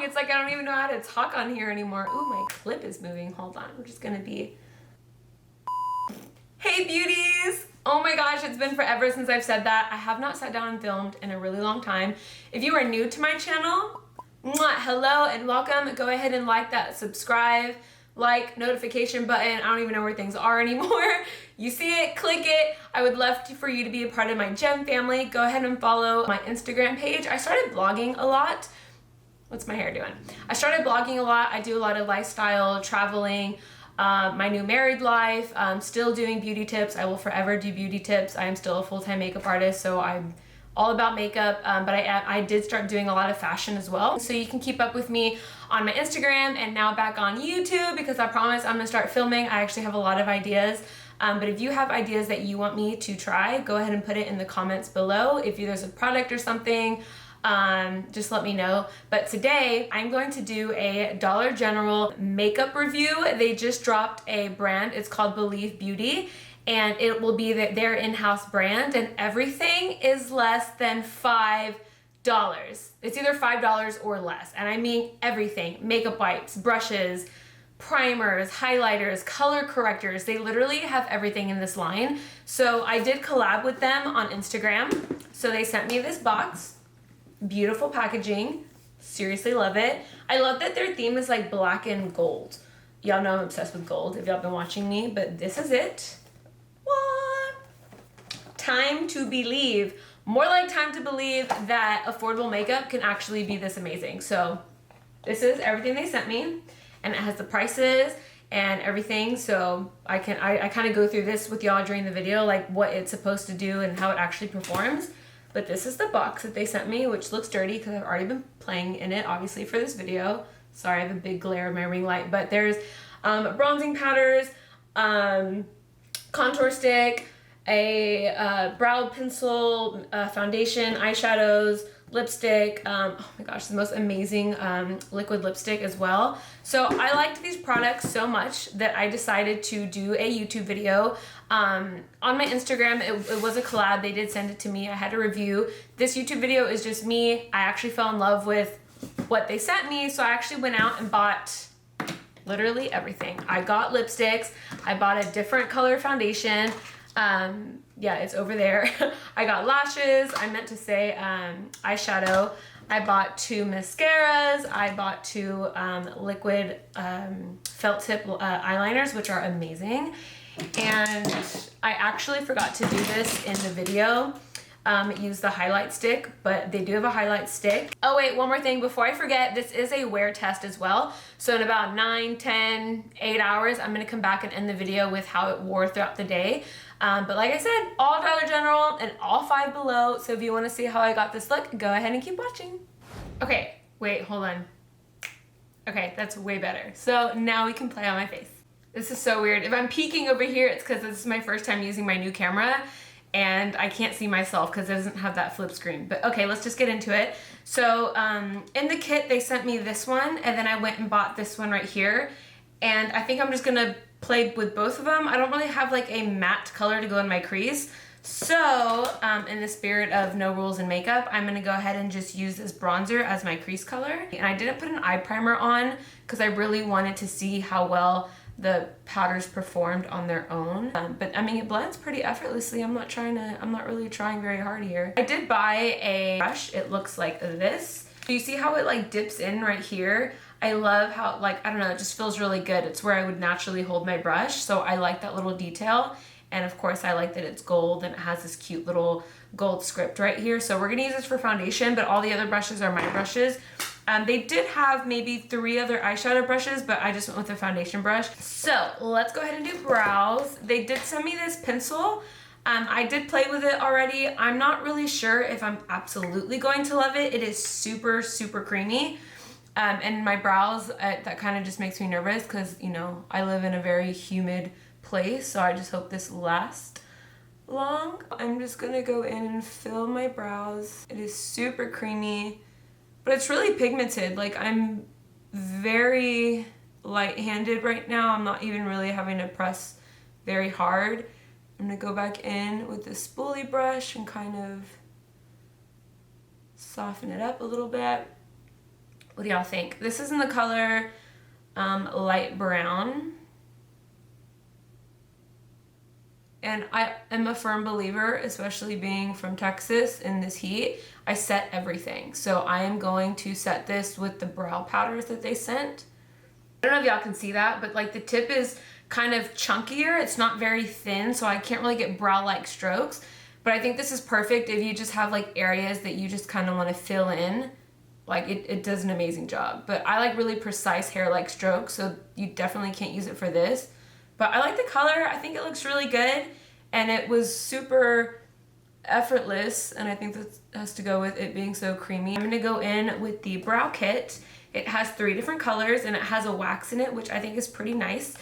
It's like I don't even know how to talk on here anymore. Ooh, my clip is moving. Hold on. We're just gonna be... Hey beauties! Oh my gosh, it's been forever since I've said that. I have not sat down and filmed in a really long time. If you are new to my channel, hello and welcome. Go ahead and like that subscribe, like, notification button. I don't even know where things are anymore. You see it, click it. I would love for you to be a part of my gem family. Go ahead and follow my Instagram page. I started blogging a lot. What's my hair doing? I started blogging a lot. I do a lot of lifestyle, traveling, my new married life, still doing beauty tips. I will forever do beauty tips. I am still a full-time makeup artist, so I'm all about makeup, but I did start doing a lot of fashion as well. So you can keep up with me on my Instagram and now back on YouTube, because I promise I'm gonna start filming. I actually have a lot of ideas, but if you have ideas that you want me to try, go ahead and put it in the comments below. If there's a product or something, just let me know. But today I'm going to do a Dollar General makeup review. They just dropped a brand. It's called Believe Beauty, and it will be their in-house brand, and everything is less than $5. It's either $5 or less, and I mean everything. Makeup wipes, brushes, primers, highlighters, color correctors. They literally have everything in this line. So I did collab with them on Instagram. So they sent me this box. Beautiful packaging. Seriously love it. I love that their theme is like black and gold. Y'all know I'm obsessed with gold if y'all been watching me, but this is it. What? Time to believe. More like time to believe that affordable makeup can actually be this amazing. So this is everything they sent me, and it has the prices and everything. So I kind of go through this with y'all during the video, like what it's supposed to do and how it actually performs. But this is the box that they sent me, which looks dirty because I've already been playing in it, obviously, for this video. Sorry, I have a big glare of my ring light. But there's bronzing powders, contour stick, a brow pencil, foundation, eyeshadows, lipstick. Oh my gosh, the most amazing liquid lipstick as well. So I liked these products so much that I decided to do a YouTube video. On my Instagram, it was a collab. They did send it to me. I had a review. This YouTube video is just me. I actually fell in love with what they sent me, so I actually went out and bought literally everything. I got lipsticks. I bought a different color foundation. Yeah, it's over there. I got lashes. I meant to say eyeshadow. I bought 2 mascaras. I bought 2 liquid felt tip eyeliners, which are amazing. And I actually forgot to do this in the video. Use the highlight stick, but they do have a highlight stick. Oh wait, one more thing before I forget, this is a wear test as well. So in about 9, 10, 8 hours, I'm gonna come back and end the video with how it wore throughout the day. But like I said, all Dollar General and all Five Below. So if you wanna see how I got this look, go ahead and keep watching. Okay, wait, hold on. Okay, that's way better. So now we can play on my face. This is so weird. If I'm peeking over here, it's because this is my first time using my new camera and I can't see myself because it doesn't have that flip screen. But okay, let's just get into it. So in the kit, they sent me this one, and then I went and bought this one right here. And I think I'm just gonna play with both of them. I don't really have like a matte color to go in my crease. So in the spirit of no rules in makeup, I'm gonna go ahead and just use this bronzer as my crease color. And I didn't put an eye primer on because I really wanted to see how well the powders performed on their own. But I mean, it blends pretty effortlessly. I'm not really trying very hard here. I did buy a brush. It looks like this. Do you see how it like dips in right here? I love how, like, I don't know, it just feels really good. It's where I would naturally hold my brush. So I like that little detail. And of course I like that it's gold and it has this cute little gold script right here. So we're gonna use this for foundation, but all the other brushes are my brushes. They did have maybe 3 other eyeshadow brushes, but I just went with a foundation brush. So let's go ahead and do brows. They did send me this pencil. I did play with it already. I'm not really sure if I'm absolutely going to love it. It is super, super creamy. And my brows, that kind of just makes me nervous because, you know, I live in a very humid place, so I just hope this lasts long. I'm just gonna go in and fill my brows. It is super creamy, but it's really pigmented. Like, I'm very light-handed right now. I'm not even really having to press very hard. I'm gonna go back in with this spoolie brush and kind of soften it up a little bit. What do y'all think? This is in the color light brown. And I am a firm believer, especially being from Texas in this heat, I set everything. So I am going to set this with the brow powders that they sent. I don't know if y'all can see that, but like the tip is kind of chunkier. It's not very thin, so I can't really get brow-like strokes. But I think this is perfect if you just have like areas that you just kind of want to fill in. Like it does an amazing job. But I like really precise hair-like strokes, so you definitely can't use it for this. But I like the color. I think it looks really good. And it was super effortless. And I think that has to go with it being so creamy. I'm going to go in with the brow kit. It has 3 different colors and it has a wax in it, which I think is pretty nice.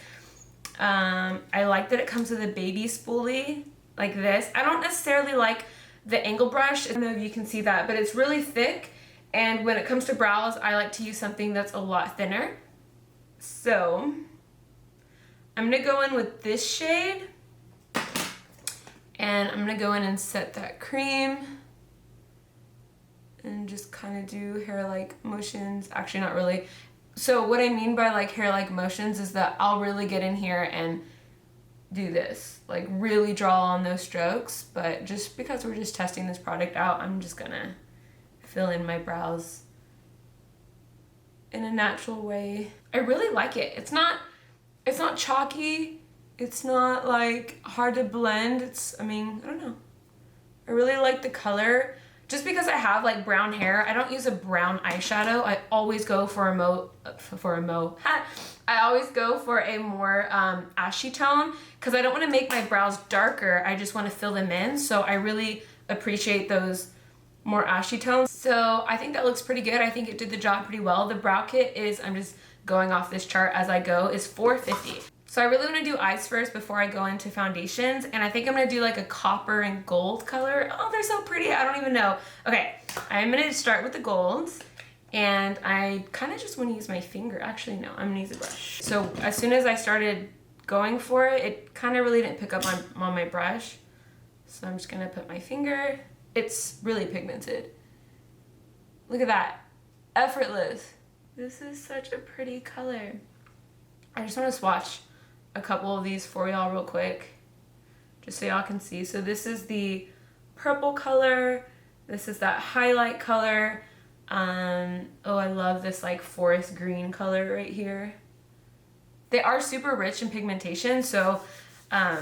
I like that it comes with a baby spoolie like this. I don't necessarily like the angle brush. I don't know if you can see that, but it's really thick. And when it comes to brows, I like to use something that's a lot thinner. So I'm gonna go in with this shade and I'm gonna go in and set that cream and just kind of do hair-like motions. Actually, not really. So what I mean by like hair-like motions is that I'll really get in here and do this, like really draw on those strokes. But just because we're just testing this product out, I'm just gonna fill in my brows in a natural way. I really like it. It's not chalky. It's not like hard to blend. I don't know. I really like the color. Just because I have like brown hair, I don't use a brown eyeshadow. I always go for I always go for a more ashy tone because I don't want to make my brows darker. I just want to fill them in. So I really appreciate those more ashy tones. So I think that looks pretty good. I think it did the job pretty well. The brow kit is, I'm just going off this chart as I go, is $4.50. So I really want to do eyes first before I go into foundations. And I think I'm going to do like a copper and gold color. Oh, they're so pretty. I don't even know. Okay, I'm going to start with the golds. And I kind of just want to use my finger. Actually, no, I'm going to use a brush. So as soon as I started going for it, it kind of really didn't pick up on my brush. So I'm just going to put my finger. It's really pigmented. Look at that. Effortless. This is such a pretty color. I just want to swatch a couple of these for y'all real quick, just so y'all can see. So this is the purple color. This is that highlight color. Oh, I love this like forest green color right here. They are super rich in pigmentation, so I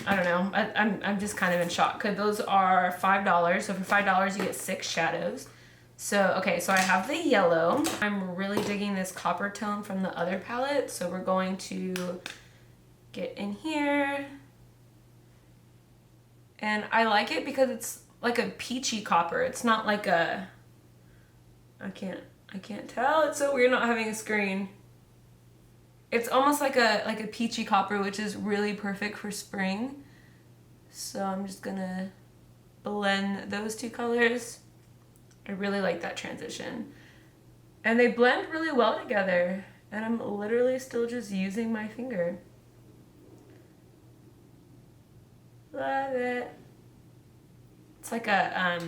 don't know. I'm just kind of in shock because those are $5. So for $5 you get 6 shadows. So, okay, so I have the yellow. I'm really digging this copper tone from the other palette. So we're going to get in here. And I like it because it's like a peachy copper. It's not like a, I can't tell. It's so weird not having a screen. It's almost like a peachy copper, which is really perfect for spring. So I'm just gonna blend those 2 colors. I really like that transition. And they blend really well together. And I'm literally still just using my finger. Love it. It's like a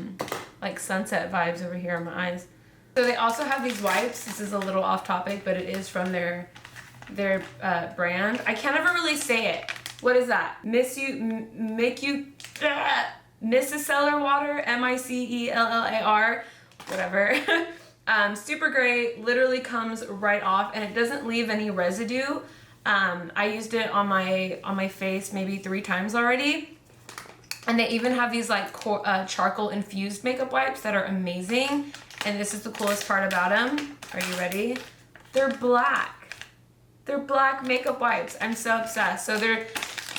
like sunset vibes over here on my eyes. So they also have these wipes. This is a little off topic, but it is from their brand. I can't ever really say it. What is that? Micellar water, M-I-C-E-L-L-A-R, whatever. Super great, literally comes right off and it doesn't leave any residue. I used it on my face maybe 3 times already. And they even have these like charcoal infused makeup wipes that are amazing. And this is the coolest part about them. Are you ready? They're black. They're black makeup wipes. I'm so obsessed. So they're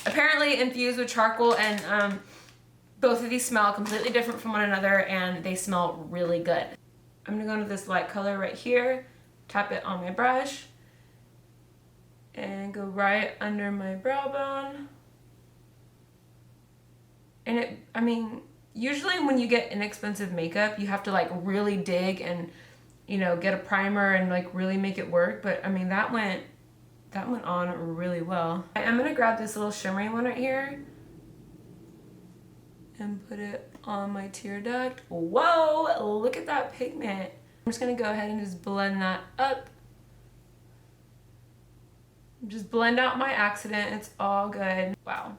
apparently infused with charcoal and both of these smell completely different from one another and they smell really good. I'm gonna go into this light color right here, tap it on my brush, and go right under my brow bone. And usually when you get inexpensive makeup, you have to like really dig and, get a primer and like really make it work. But that went on really well. I'm gonna grab this little shimmery one right here and put it on my tear duct. Whoa, look at that pigment. I'm just gonna go ahead and just blend that up. Just blend out my accident, it's all good. Wow.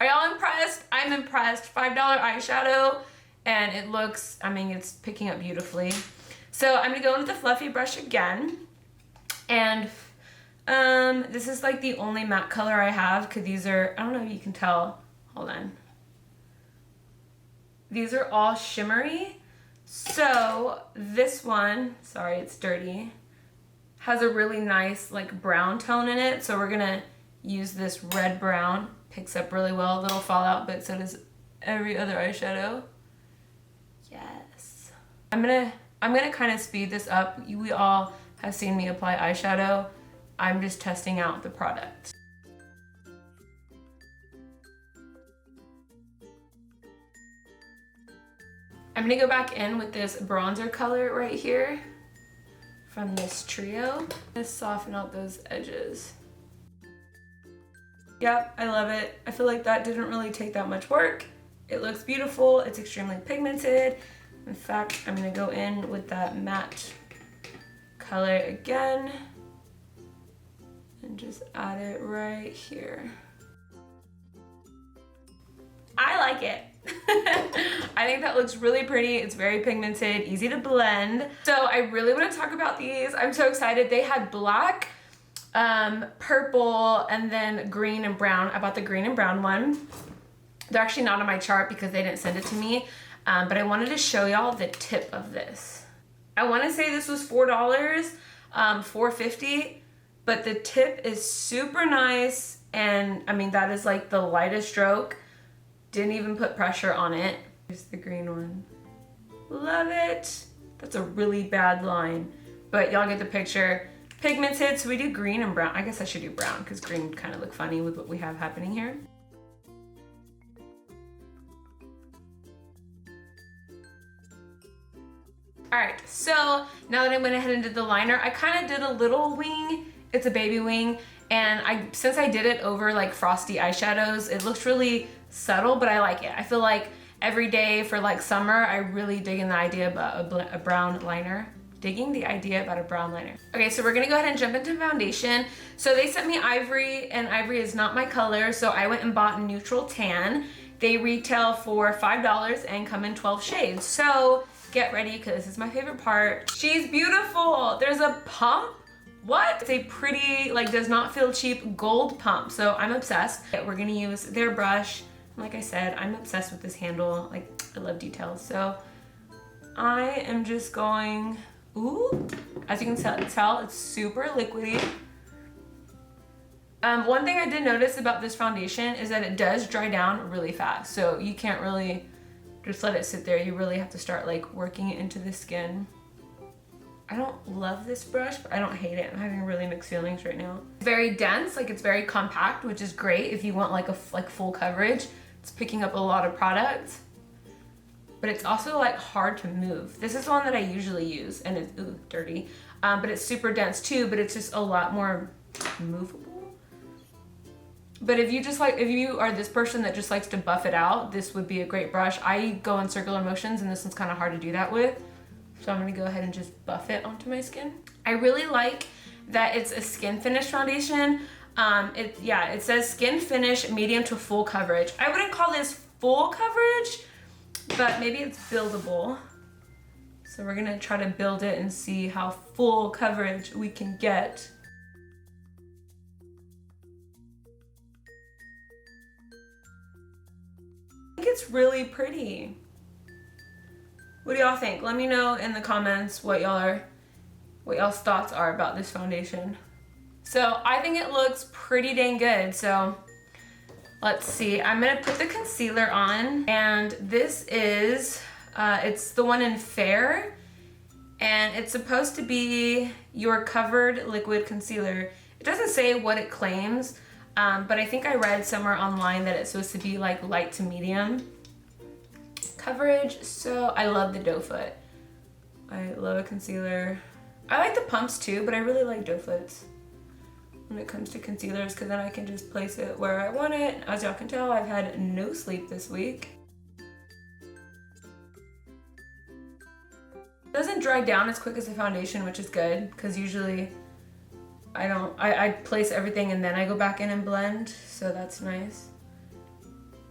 Are y'all impressed? I'm impressed. $5 eyeshadow, and it looks, I mean, it's picking up beautifully. So I'm gonna go in with the fluffy brush again. And this is like the only matte color I have, because these are, I don't know if you can tell. Hold on. These are all shimmery. So this one, sorry, it's dirty, has a really nice like brown tone in it. So we're gonna use this red brown. Picks up really well, a little fallout, but so does every other eyeshadow. Yes. I'm gonna kind of speed this up. We all have seen me apply eyeshadow. I'm just testing out the product. I'm gonna go back in with this bronzer color right here from this trio. Just soften out those edges. Yep, I love it. I feel like that didn't really take that much work. It looks beautiful. It's extremely pigmented. In fact, I'm gonna go in with that matte color again and just add it right here. I like it. I think that looks really pretty. It's very pigmented, easy to blend. So I really want to talk about these. I'm so excited. They had black, purple, and then green and brown. I bought the green and brown one. They're actually not on my chart because they didn't send it to me, but I wanted to show y'all the tip of this. I want to say this was $4, $4.50, but the tip is super nice, and I mean that is like the lightest stroke. Didn't even put pressure on it. Here's the green one. Love it. That's a really bad line, but y'all get the picture. Pigmented, so we do green and brown. I guess I should do brown because green kind of look funny with what we have happening here. All right, so now that I went ahead and did the liner, I kind of did a little wing. It's a baby wing, and since I did it over like frosty eyeshadows, it looks really subtle, but I like it. I feel like every day for like summer, I really dig in the idea about a brown liner. Digging the idea about a brown liner. Okay, so we're gonna go ahead and jump into foundation. So they sent me ivory, and ivory is not my color, so I went and bought neutral tan. They retail for $5 and come in 12 shades. So get ready, because this is my favorite part. She's beautiful. There's a pump. What? It's a pretty, like, does not feel cheap gold pump. So I'm obsessed. We're gonna use their brush. Like I said, I'm obsessed with this handle. Like, I love details. So I am just going, ooh, as you can tell, it's super liquidy. One thing I did notice about this foundation is that it does dry down really fast. So you can't really just let it sit there. You really have to start like working it into the skin. I don't love this brush, but I don't hate it. I'm having really mixed feelings right now. It's very dense, like it's very compact, which is great if you want like full coverage. It's picking up a lot of product, but it's also like hard to move. This is the one that I usually use, and it's dirty, but it's super dense too, but it's just a lot more movable. But if you are this person that just likes to buff it out, this would be a great brush. I go in circular motions, and this one's kind of hard to do that with. So I'm gonna go ahead and just buff it onto my skin. I really like that it's a skin finish foundation. It says skin finish medium to full coverage. I wouldn't call this full coverage, but maybe it's buildable. So we're gonna try to build it and see how full coverage we can get. I think it's really pretty. What do y'all think? Let me know in the comments what y'all's thoughts are about this foundation. So I think it looks pretty dang good. So let's see. I'm gonna put the concealer on, and this is it's the one in Fair, and it's supposed to be your covered liquid concealer. It doesn't say what it claims, but I think I read somewhere online that it's supposed to be like light to medium coverage. So I love the doe foot. I love a concealer. I like the pumps too, but I really like doe foots when it comes to concealers, because then I can just place it where I want it. As y'all can tell, I've had no sleep this week. It doesn't dry down as quick as the foundation, which is good, because usually I place everything and then I go back in and blend, so that's nice.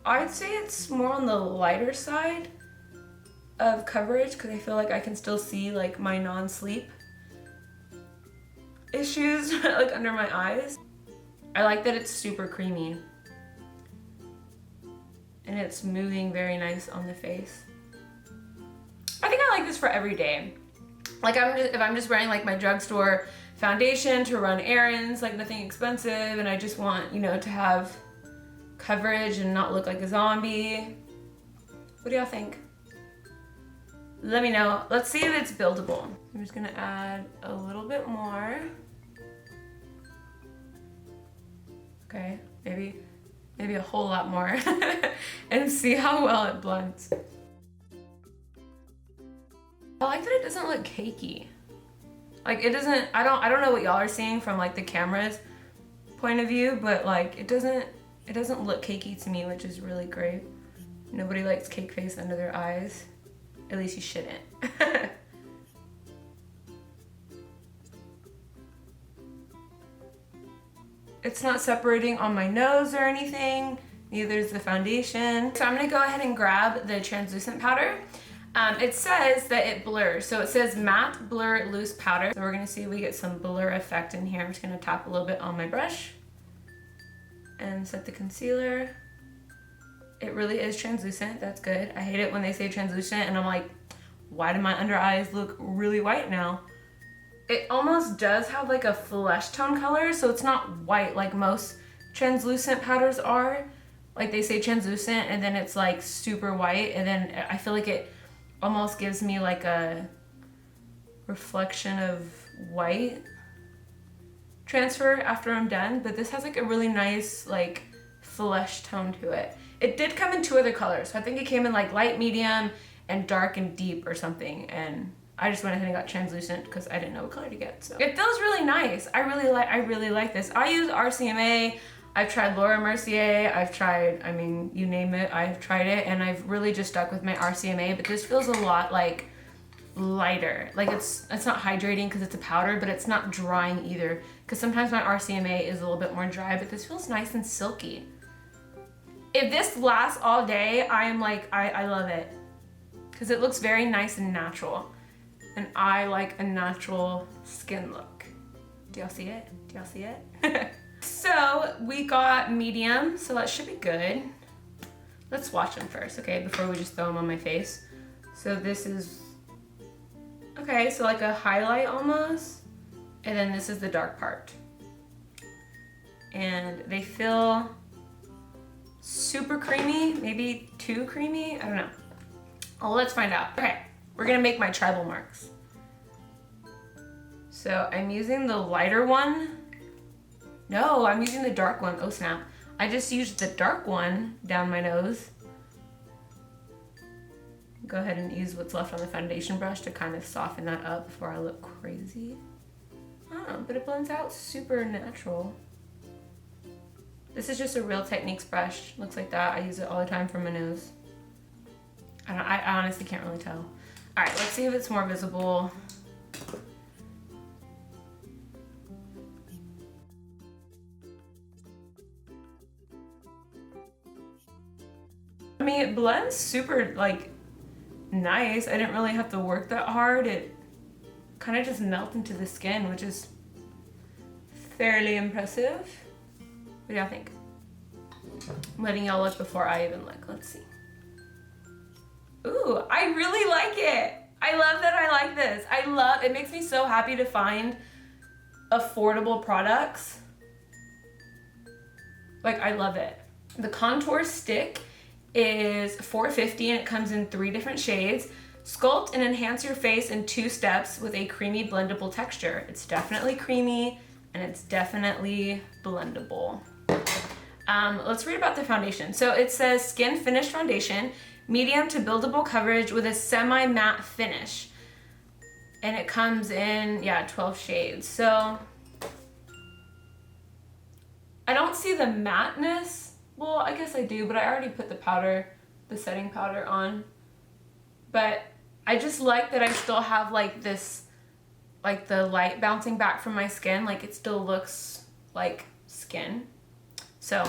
I'd say it's more on the lighter side of coverage, because I feel like I can still see like my non-sleep issues like under my eyes. I like that it's super creamy and it's moving very nice on the face. I think I like this for every day. Like if I'm just wearing like my drugstore foundation to run errands, like nothing expensive, and I just want, you know, to have coverage and not look like a zombie. What do y'all think? Let me know. Let's see if it's buildable. I'm just gonna add a little bit more. Okay, maybe a whole lot more and see how well it blends. I like that it doesn't look cakey. Like it doesn't, I don't know what y'all are seeing from like the camera's point of view, but like it doesn't look cakey to me, which is really great. Nobody likes cake face under their eyes. At least you shouldn't. It's not separating on my nose or anything. Neither is the foundation. So I'm gonna go ahead and grab the translucent powder. It says that it blurs. So it says matte blur loose powder. So we're gonna see if we get some blur effect in here. I'm just gonna tap a little bit on my brush and set the concealer. It really is translucent, that's good. I hate it when they say translucent and I'm like, why do my under eyes look really white now? It almost does have like a flesh tone color, so it's not white like most translucent powders are. Like they say translucent and then it's like super white, and then I feel like it almost gives me like a reflection of white transfer after I'm done, but this has like a really nice like flesh tone to it. It did come in 2 other colors, so I think it came in like light, medium, and dark and deep or something, and I just went ahead and got translucent because I didn't know what color to get. So it feels really nice. I really like this. I use RCMA. I've tried Laura Mercier. I've tried, I mean, you name it, I've tried it, and I've really just stuck with my RCMA, but this feels a lot like lighter. Like it's not hydrating because it's a powder, but it's not drying either, because sometimes my RCMA is a little bit more dry, but this feels nice and silky. If this lasts all day, I am like, I love it, because it looks very nice and natural. And I like a natural skin look. Do y'all see it? Do y'all see it? So we got medium, so that should be good. Let's swatch them first, okay, before we just throw them on my face. So this is, okay, so like a highlight almost. And then this is the dark part. And they feel super creamy, maybe too creamy, I don't know. Well, let's find out. Okay. We're gonna make my tribal marks. So I'm using the lighter one. No, I'm using the dark one. Oh snap. I just used the dark one down my nose. Go ahead and use what's left on the foundation brush to kind of soften that up before I look crazy. I don't know, but it blends out super natural. This is just a Real Techniques brush. Looks like that. I use it all the time for my nose. I honestly can't really tell. All right, let's see if it's more visible. I mean, it blends super like nice. I didn't really have to work that hard. It kind of just melts into the skin, which is fairly impressive. What do y'all think? I'm letting y'all look before I even look. Let's see. Ooh, I really like it. I love that I like this. It makes me so happy to find affordable products. Like, I love it. The contour stick is $4.50 and it comes in 3 different shades. Sculpt and enhance your face in 2 steps with a creamy blendable texture. It's definitely creamy and it's definitely blendable. Let's read about the foundation. So it says skin finished foundation, medium to buildable coverage with a semi-matte finish. And it comes in, 12 shades. So I don't see the matteness. Well, I guess I do, but I already put the powder, the setting powder on. But I just like that I still have like this, like the light bouncing back from my skin. Like it still looks like skin. So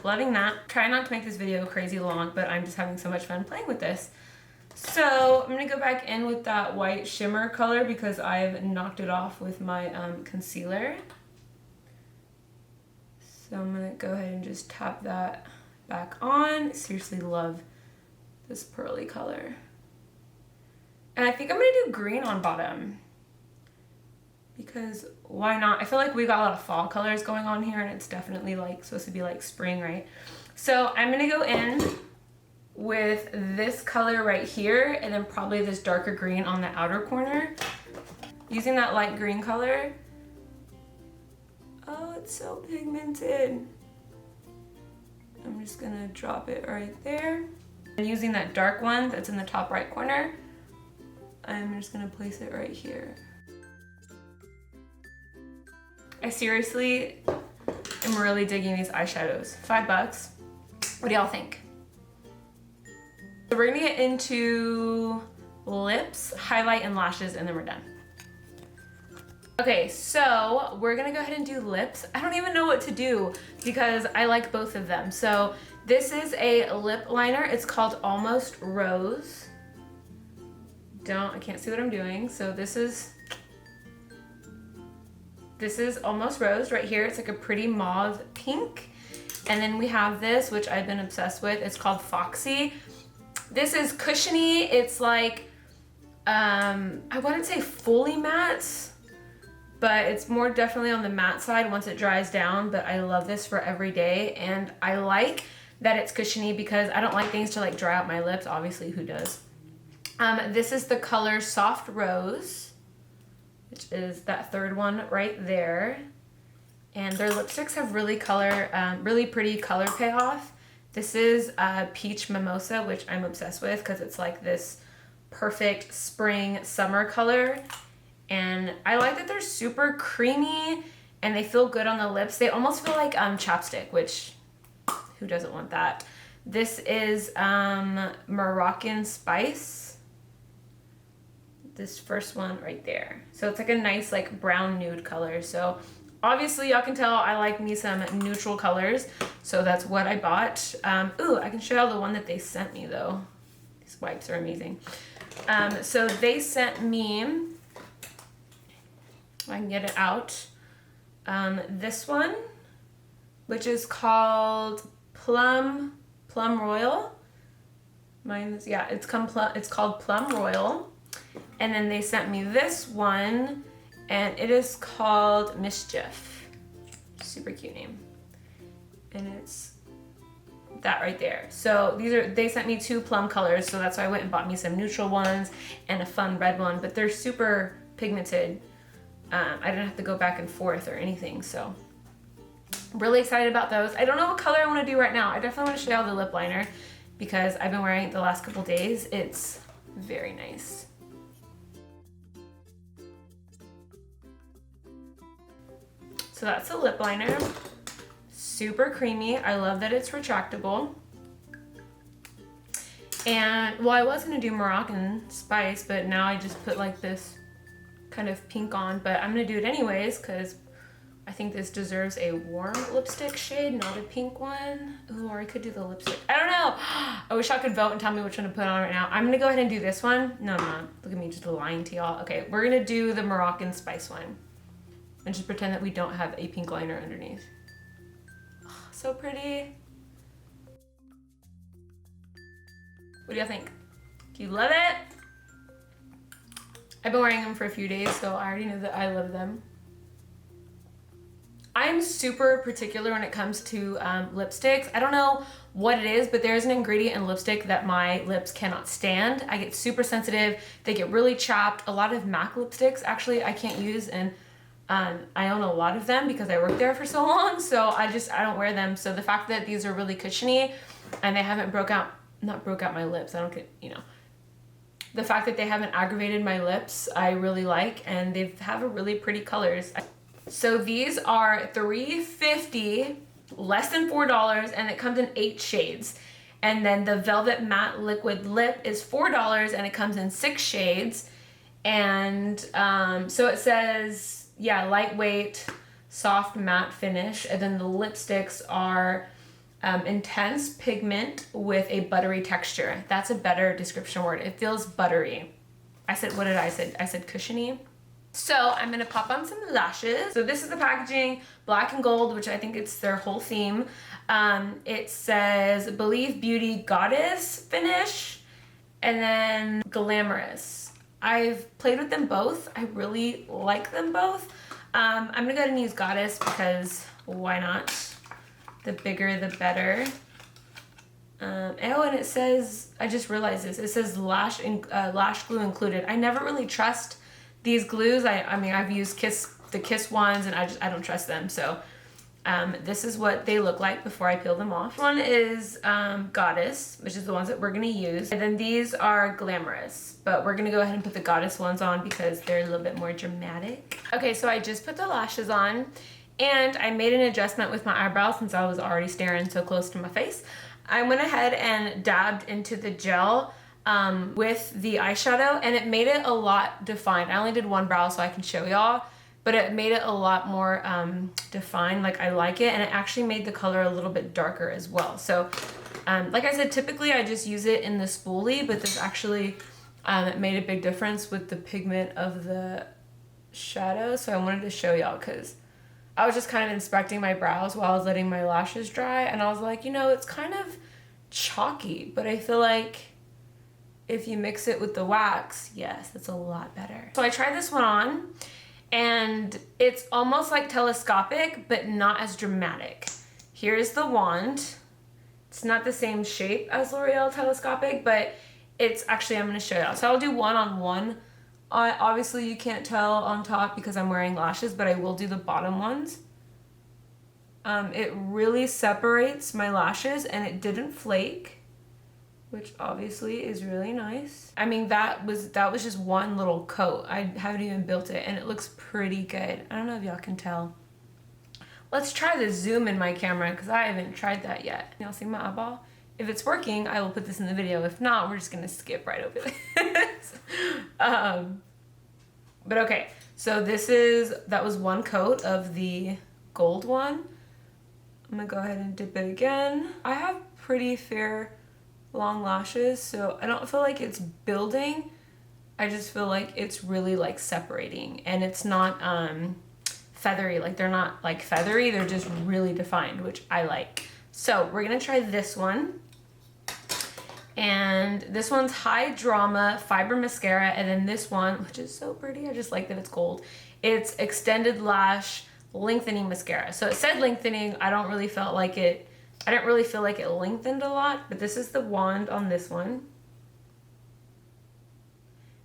loving that. Try not to make this video crazy long, but I'm just having so much fun playing with this. So I'm gonna go back in with that white shimmer color because I've knocked it off with my concealer. So I'm gonna go ahead and just tap that back on. Seriously love this pearly color. And I think I'm gonna do green on bottom because why not? I feel like we got a lot of fall colors going on here and it's definitely like supposed to be like spring, right? So I'm gonna go in with this color right here and then probably this darker green on the outer corner. Using that light green color. Oh, it's so pigmented. I'm just gonna drop it right there. And using that dark one that's in the top right corner, I'm just gonna place it right here. I seriously am really digging these eyeshadows. $5. What do y'all think? So we're gonna get into lips, highlight, and lashes, and then we're done. Okay, so we're gonna go ahead and do lips. I don't even know what to do because I like both of them. So this is a lip liner. It's called Almost Rose. I can't see what I'm doing. So this is Almost Rose right here. It's like a pretty mauve pink. And then we have this, which I've been obsessed with. It's called Foxy. This is cushiony. It's like, I wouldn't say fully matte, but it's more definitely on the matte side once it dries down. But I love this for every day. And I like that it's cushiony because I don't like things to like dry out my lips. Obviously, who does? This is the color Soft Rose, which is that third one right there. And their lipsticks have really pretty color payoff. This is Peach Mimosa, which I'm obsessed with because it's like this perfect spring summer color. And I like that they're super creamy and they feel good on the lips. They almost feel like chapstick, which who doesn't want that? This is Moroccan Spice. This first one right there. So it's like a nice like brown nude color. So obviously y'all can tell I like me some neutral colors. So that's what I bought. Ooh, I can show y'all the one that they sent me though. These wipes are amazing. So they sent me, I can get it out, this one, which is called Plum Royal. Mine's, yeah, it's called Plum Royal. And then they sent me this one, and it is called Mischief. Super cute name. And it's that right there. So they sent me 2 plum colors, so that's why I went and bought me some neutral ones and a fun red one, but they're super pigmented. I didn't have to go back and forth or anything, so I'm really excited about those. I don't know what color I want to do right now. I definitely want to show y'all the lip liner because I've been wearing it the last couple days. It's very nice. So that's a lip liner, super creamy. I love that it's retractable. And well, I was gonna do Moroccan Spice, but now I just put like this kind of pink on, but I'm gonna do it anyways because I think this deserves a warm lipstick shade, not a pink one. Ooh, or I could do the lipstick. I don't know. I wish I could vote and tell me which one to put on right now. I'm gonna go ahead and do this one. No, I'm not. Look at me just lying to y'all. Okay, we're gonna do the Moroccan Spice one. And just pretend that we don't have a pink liner underneath. Oh, so pretty. What do y'all think? Do you love it? I've been wearing them for a few days, so I already know that I love them. I'm super particular when it comes to lipsticks. I don't know what it is, but there's an ingredient in lipstick that my lips cannot stand. I get super sensitive. They get really chapped. A lot of MAC lipsticks, actually, I can't use, and I own a lot of them because I worked there for so long, so I don't wear them. So the fact that these are really cushiony and they haven't not broke out my lips, I don't get, you know. The fact that they haven't aggravated my lips, I really like, and they have a really pretty colors. So these are $3.50, less than $4, and it comes in 8 shades. And then the Velvet Matte Liquid Lip is $4 and it comes in 6 shades. And so it says, yeah, lightweight, soft matte finish. And then the lipsticks are intense pigment with a buttery texture. That's a better description word. It feels buttery. I said, what did I say? I said cushiony. So I'm gonna pop on some lashes. So this is the packaging, black and gold, which I think it's their whole theme. It says Believe Beauty Goddess finish, and then Glamorous. I've played with them both. I really like them both. I'm gonna go ahead and use Goddess because why not? The bigger, the better. Oh, and it says, I just realized this, it says lash glue included. I never really trust these glues. I mean, I've used the Kiss ones and I don't trust them. So this is what they look like before I peel them off. One is Goddess, which is the ones that we're gonna use. And then these are Glamorous, but we're gonna go ahead and put the Goddess ones on because they're a little bit more dramatic. Okay, so I just put the lashes on and I made an adjustment with my eyebrows since I was already staring so close to my face. I went ahead and dabbed into the gel with the eyeshadow and it made it a lot defined. I only did one brow so I can show y'all, but it made it a lot more defined. Like, I like it, and it actually made the color a little bit darker as well. So like I said, typically I just use it in the spoolie, but this actually it made a big difference with the pigment of the shadow. So I wanted to show y'all because I was just kind of inspecting my brows while I was letting my lashes dry, and I was like, you know, it's kind of chalky, but I feel like if you mix it with the wax, yes, it's a lot better. So I tried this one on, and it's almost like telescopic, but not as dramatic. Here's the wand. It's not the same shape as L'Oreal Telescopic, but it's actually, I'm gonna show y'all. So I'll do one on one. Obviously you can't tell on top because I'm wearing lashes, but I will do the bottom ones. It really separates my lashes and it didn't flake, which obviously is really nice. I mean, that was just one little coat. I haven't even built it and it looks pretty good. I don't know if y'all can tell. Let's try the zoom in my camera because I haven't tried that yet. Y'all see my eyeball? If it's working, I will put this in the video. If not, we're just gonna skip right over this. But okay, so that was one coat of the gold one. I'm gonna go ahead and dip it again. I have pretty fair long lashes, so I don't feel like it's building. I just feel like it's really like separating, and it's not feathery. Like, they're not like feathery, they're just really defined, which I like. So we're gonna try this one. And this one's High Drama Fiber Mascara, and then this one, which is so pretty, I just like that it's gold. It's Extended Lash Lengthening Mascara. So it said lengthening. I didn't really feel like it lengthened a lot, but this is the wand on this one.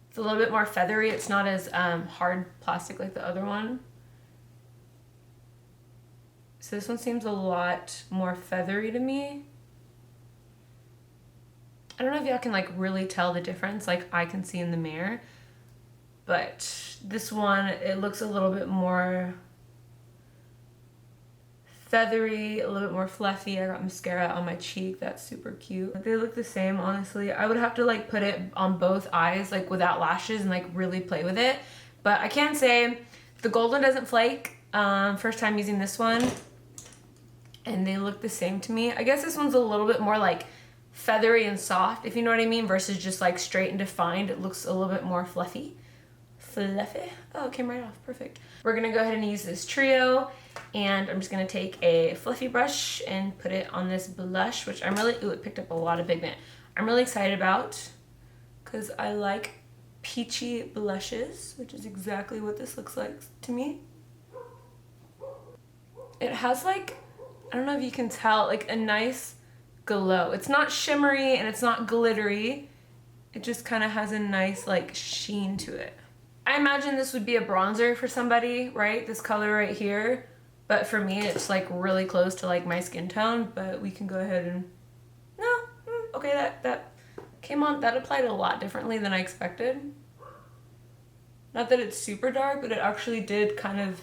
It's a little bit more feathery. It's not as hard plastic like the other one. So this one seems a lot more feathery to me. I don't know if y'all can like really tell the difference like I can see in the mirror, but this one, it looks a little bit more feathery, a little bit more fluffy. I got mascara on my cheek. That's super cute. They look the same, honestly. I would have to like put it on both eyes like without lashes and like really play with it, but I can say the gold one doesn't flake. First time using this one, and they look the same to me. I guess this one's a little bit more like feathery and soft, if you know what I mean, versus just like straight and defined. It looks a little bit more fluffy. Oh, it came right off, perfect. We're gonna go ahead and use this trio, and I'm just gonna take a fluffy brush and put it on this blush, which it picked up a lot of pigment. I'm really excited about, because I like peachy blushes, which is exactly what this looks like to me. It has like, I don't know if you can tell, like a nice glow. It's not shimmery and it's not glittery. It just kind of has a nice like sheen to it. I imagine this would be a bronzer for somebody, right? This color right here. But for me, it's like really close to like my skin tone, but we can go ahead and, no, okay, that came on, that applied a lot differently than I expected. Not that it's super dark, but it actually did kind of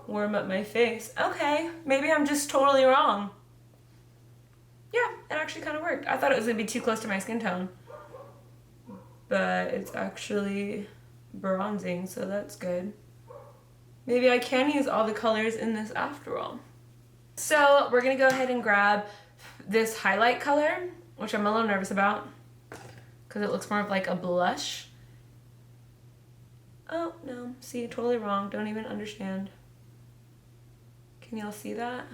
warm up my face. Okay, maybe I'm just totally wrong. Yeah, it actually kind of worked. I thought it was gonna be too close to my skin tone, but it's actually bronzing, so that's good. Maybe I can use all the colors in this after all. So we're gonna go ahead and grab this highlight color, which I'm a little nervous about because it looks more of like a blush. Oh no, see, totally wrong, don't even understand. Can y'all see that?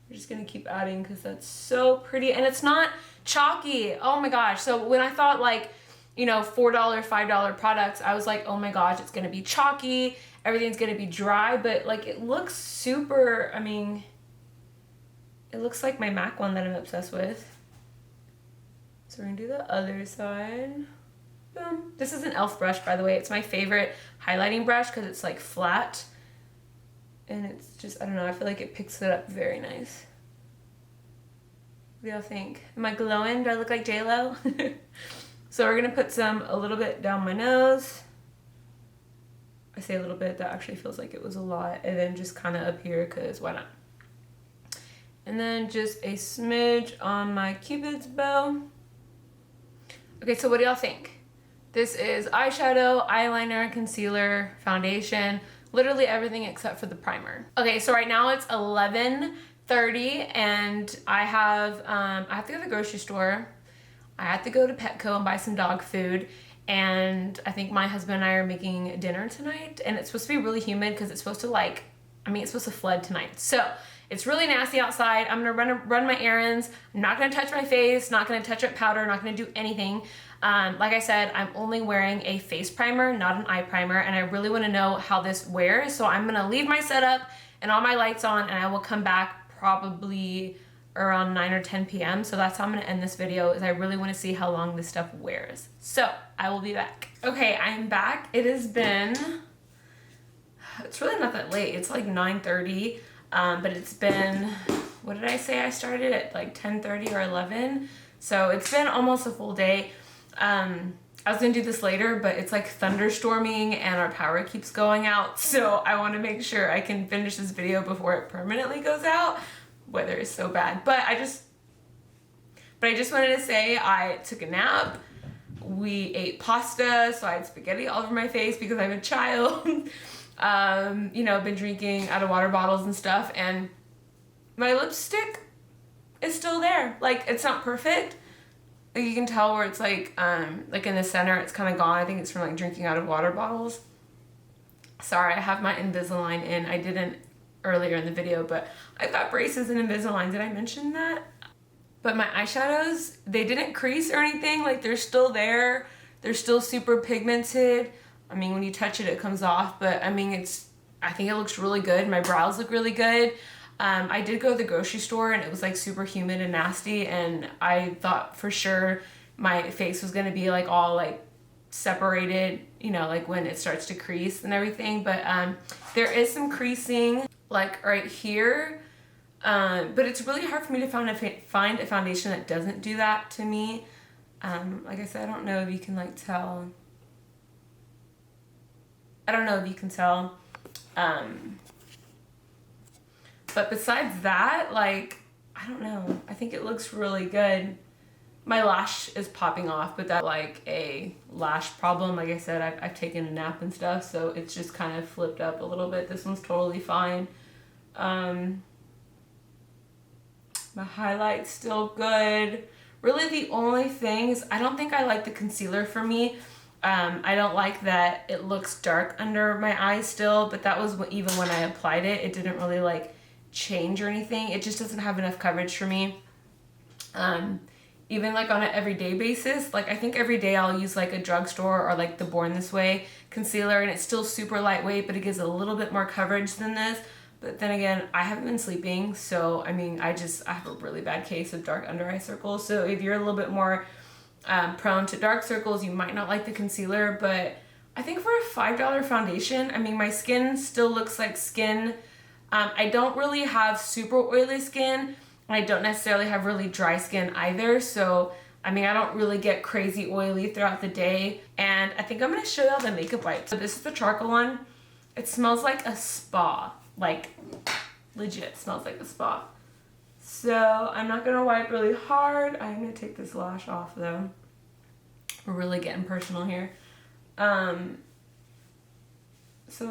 We're just gonna keep adding because that's so pretty, and it's not chalky. Oh my gosh. So when I thought like, you know, $4, $5 products, I was like, oh my gosh, it's gonna be chalky, everything's gonna be dry, but like it looks super, I mean, it looks like my MAC one that I'm obsessed with. So we're gonna do the other side. Boom. This is an e.l.f. brush, by the way. It's my favorite highlighting brush because it's like flat. And it's just, I don't know, I feel like it picks it up very nice. What do y'all think? Am I glowing? Do I look like J-Lo? So we're gonna put a little bit down my nose. I say a little bit, that actually feels like it was a lot. And then just kind of up here, because why not? And then just a smidge on my Cupid's bow. Okay, so what do y'all think? This is eyeshadow, eyeliner, concealer, foundation, literally everything except for the primer. Okay, so right now it's 11:30 and I have to go to the grocery store. I have to go to Petco and buy some dog food, and I think my husband and I are making dinner tonight, and it's supposed to be really humid because it's supposed to it's supposed to flood tonight. So it's really nasty outside. I'm gonna run my errands. I'm not gonna touch my face, not gonna touch up powder, not gonna do anything. Like I said, I'm only wearing a face primer, not an eye primer, and I really wanna know how this wears. So I'm gonna leave my setup and all my lights on, and I will come back probably around 9 or 10 p.m. So that's how I'm gonna end this video, is I really wanna see how long this stuff wears. So I will be back. Okay, I'm back. It's really not that late. It's like 9:30. But it's been, what did I say? I started at like 10:30 or 11. So it's been almost a full day. I was gonna do this later, but it's like thunderstorming and our power keeps going out. So I want to make sure I can finish this video before it permanently goes out. Weather is so bad. But I just wanted to say I took a nap. We ate pasta, so I had spaghetti all over my face because I'm a child. You know, been drinking out of water bottles and stuff, and my lipstick is still there. Like, it's not perfect. Like, you can tell where it's like in the center, it's kind of gone. I think it's from like drinking out of water bottles. Sorry, I have my Invisalign in. I didn't earlier in the video, but I've got braces and Invisalign. Did I mention that? But my eyeshadows, they didn't crease or anything. Like, they're still there. They're still super pigmented. I mean, when you touch it, it comes off, but I mean, I think it looks really good. My brows look really good. I did go to the grocery store and it was like super humid and nasty, and I thought for sure my face was gonna be like all like separated, you know, like when it starts to crease and everything, but there is some creasing like right here, but it's really hard for me to find a foundation that doesn't do that to me. Like I said, I don't know if you can like tell. I don't know if you can tell. But besides that, like, I don't know. I think it looks really good. My lash is popping off, but that's like a lash problem. Like I said, I've taken a nap and stuff, so it's just kind of flipped up a little bit. This one's totally fine. My highlight's still good. Really the only thing is I don't think I like the concealer for me. I don't like that it looks dark under my eyes still, but that was even when I applied it. It didn't really like change or anything. It just doesn't have enough coverage for me. Even like on an everyday basis, like I think every day I'll use like a drugstore or like the Born This Way concealer, and it's still super lightweight, but it gives a little bit more coverage than this. But then again, I haven't been sleeping, so I mean, I have a really bad case of dark under eye circles. So if you're a little bit more prone to dark circles, you might not like the concealer, but I think for a $5 foundation, I mean, my skin still looks like skin. I don't really have super oily skin, and I don't necessarily have really dry skin either, so I mean, I don't really get crazy oily throughout the day. And I think I'm gonna show y'all the makeup wipes. So this is the charcoal one. It smells like a spa, like legit smells like a spa. So I'm not gonna wipe really hard. I'm gonna take this lash off though. We're really getting personal here. So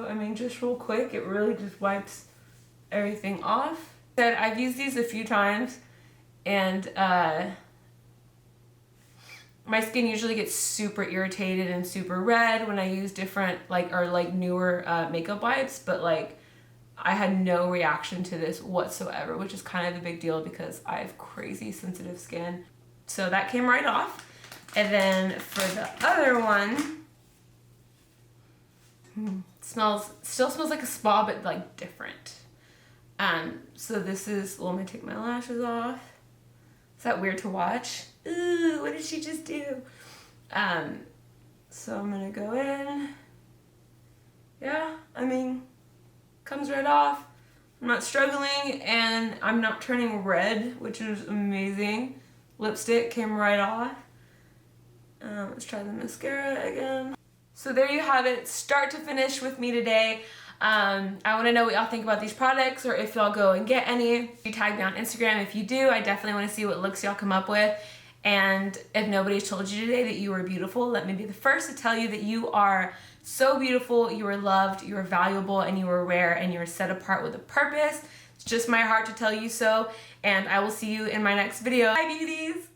I mean, just real quick, it really just wipes everything off. I've used these a few times, and my skin usually gets super irritated and super red when I use different newer makeup wipes, but like I had no reaction to this whatsoever, which is kind of a big deal because I have crazy sensitive skin. So that came right off. And then for the other one, still smells like a spa, but like different. So this is, well, I'm gonna take my lashes off. Is that weird to watch? Ooh, what did she just do? So I'm gonna go in. Yeah, I mean, comes right off. I'm not struggling and I'm not turning red, which is amazing. Lipstick came right off. Let's try the mascara again. So there you have it, start to finish with me today. I want to know what y'all think about these products, or if y'all go and get any. You tag me on Instagram if you do. I definitely want to see what looks y'all come up with. And if nobody's told you today that you are beautiful, let me be the first to tell you that you are so beautiful, you are loved, you are valuable, and you are rare, and you are set apart with a purpose. It's just my heart to tell you so, and I will see you in my next video. Bye, beauties!